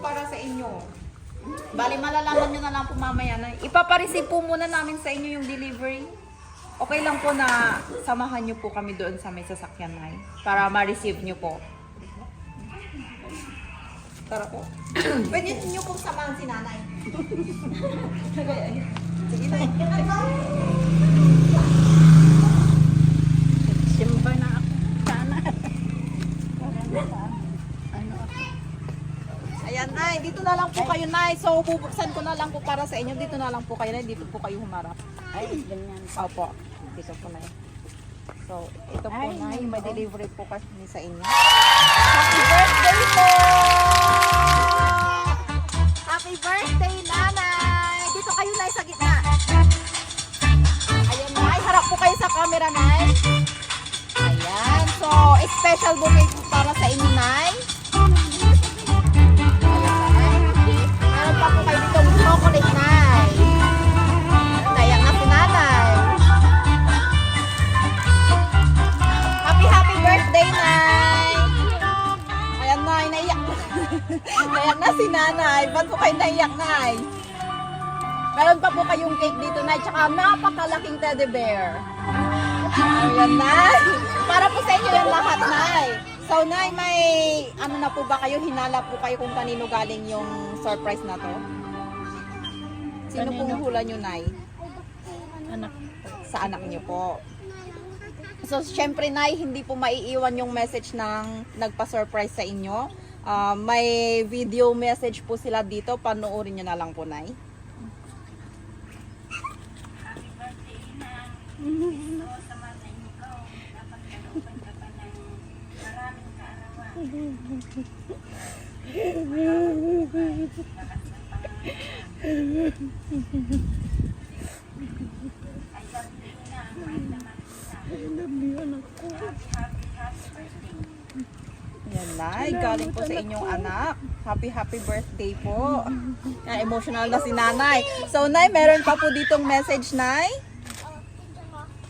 para sa inyo. Bali, malalaman nyo na lang po mamaya na. Ipapareceive po muna namin sa inyo yung delivery. Okay lang po na samahan nyo po kami doon sa may sasakyan na para ma-receive nyo po. Tara po. Pwede nyo pong samahan si nanay. Sige na. Simba na ako. Sana. Ano ako? Ayan, Nay. Dito na lang po kayo, Nay. So, bubuksan ko na lang po para sa inyo. Dito na lang po kayo, Nay. Dito po kayo humarap. Ay, ganyan. Opo. Dito po, Nay. So, ito po, Ay, Nay. May oo. delivery po kasi sa inyo. Happy birthday po! Happy birthday, Nanay! Dito kayo, Nay, sa gitna. Ayan, Nay. Harap po kayo sa camera, Nay. Ayan. So, special bouquet po para sa inyo, Nay. Meron pa po kayo ditong chocolate, Nay. Nayak na si Nanay. Happy birthday, Nay! Ayan, Nay, naiyak na. Naiyak na si Nanay. Ba't po kayo naiyak, Nay? Meron pa po kayong cake dito, Nay. Tsaka napakalaking teddy bear. Ayan, Nay. Para po sa inyo yung lahat, Nay. So, Nay, may ano na po ba kayo? Hinala po kayo kung kanino galing yung surprise na to? Sino pong hula nyo, Nay? Anak. Sa anak nyo po. So, syempre, Nay, hindi po maiiwan yung message ng nagpa-surprise sa inyo. May video message po sila dito. Panoorin nyo na lang po, Nay. Yan, Nay. Galing po sa inyong anak. Happy birthday po. Emotional na si Nanay. So, Nay, meron pa po ditong message, Nay.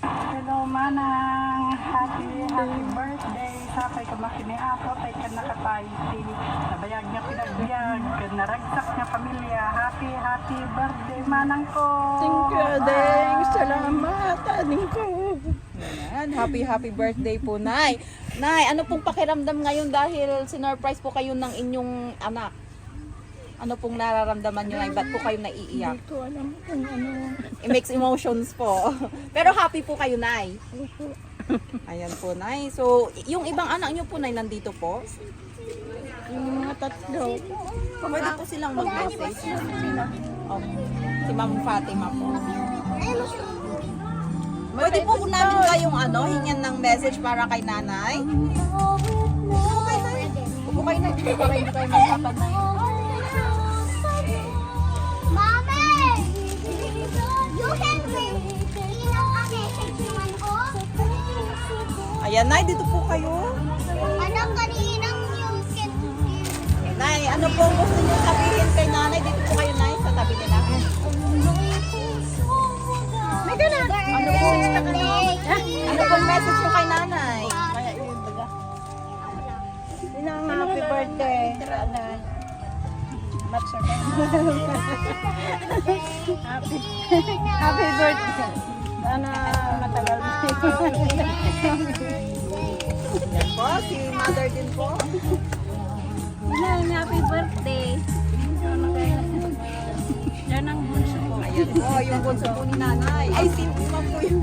Hello, Manang. Happy birthday. Sapay ka makiniapo. Tay ka nakatay. Nabayag niya pinagbiag. Naragsak niya pamilya. Happy birthday, Manang ko. Thank you, Deng. Salamat, aning ko. Yan. Happy birthday po, Nay. Nay, ano pong pakiramdam ngayon dahil sinurprise po kayo ng inyong anak? Ano pong nararamdaman nyo, Nay? Ba't po kayo naiiyak? Hindi ko alam kung ano. Mixed emotions po. Pero happy po kayo, Nay. Ayan po, Nay. So, yung ibang anak nyo po, Nay, nandito po. Yung mga tatlo. Pwede po silang mag-message. Okay. Si Ma'am Fatima po. Pwede po namin kayong hingyan ng message para kay Nanay. Upo kayo, Nay. Upo kayo, Nay. Dito para hindi kayo magpapad, Nay. Mami! You can read. Inaw ang message naman ko. Ayan, Nay. Dito po kayo. Anong kaninang you can read? Nay, ano po ang gusto niyo sabihin kay Nanay? Dito po kayo, Nay, sa tabi nila. May ganun. Ano po? Ano pong message niyo kay Nanay? Kaya yun, baga. Happy birthday. Happy birthday. Sana matagal mo. Yan po, si Mother din po. Happy birthday. Yan ang bunso ko. Ayan po, yung bunso po ni Nanay. Ay, si Ma'am po yun.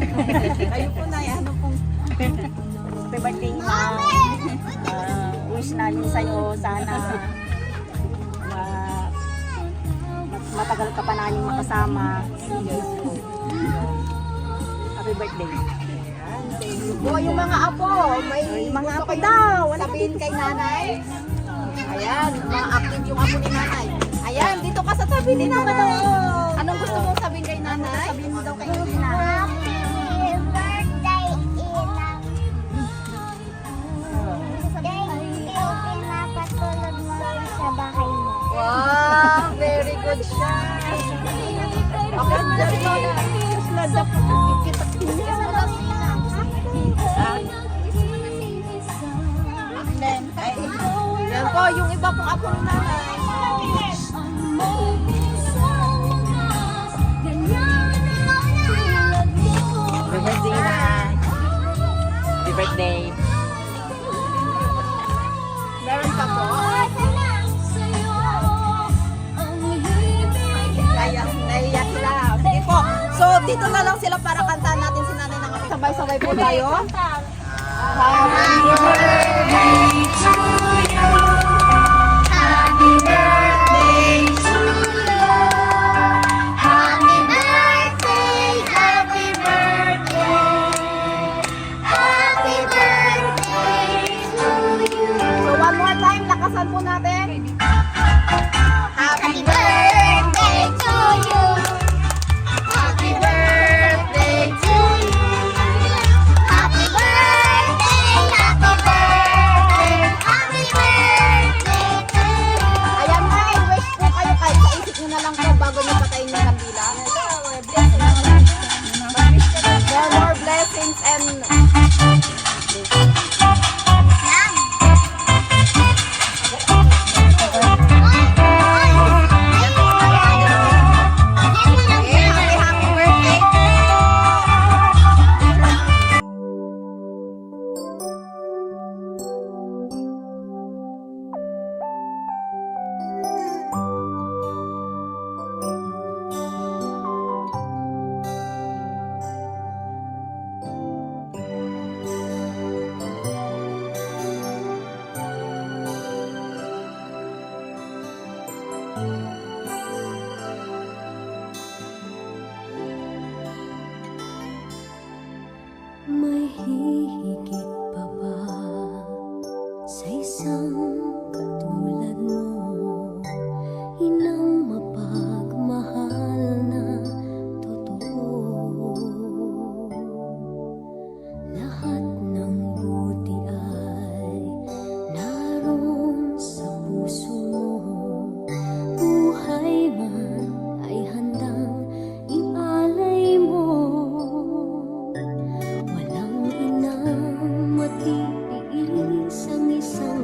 Ayun po, Nay, ano pong... Happy birthday, Ma'am. Wish namin sa'yo sana matagal ka pa namin makasama. Happy birthday. Thank you po. Yung mga apo, may mga apo daw. Sabihin kay Nanay. Ayan, mga active yung apo ni Nanay. Ayan, dito ka sa tabi ni Nanay. Anong gusto mong sabihin kay Nanay? Sabihin mo daw kay Nanay. Happy birthday, Inang. Thank you, pinapatulog mo sa bahay mo. Wow, very good siya. Okay, yan po, yung iba pong apo ni Nanay. dito na lang sila para kantahan natin si nanay ng sabay-sabay po tayo. Happy birthday to you. Happy birthday to you. Happy birthday, happy birthday. Happy birthday to you. So one more time, lakasan po natin. Happy birthday to you. Happy birthday to you. Happy birthday, happy birthday. Happy birthday to you. Ayan na, wish po kayo kahit sa isip nyo na lang po bago nyo patayin yung kandila. More blessings and happy birthday po! May hihigit pa ba sa isang katulad mo? Inang mapagmahal na totoo. Lahat ng buti ay naroon sa puso mo. Buhay man ay handang ialay mo. Walang inang matiis ang isang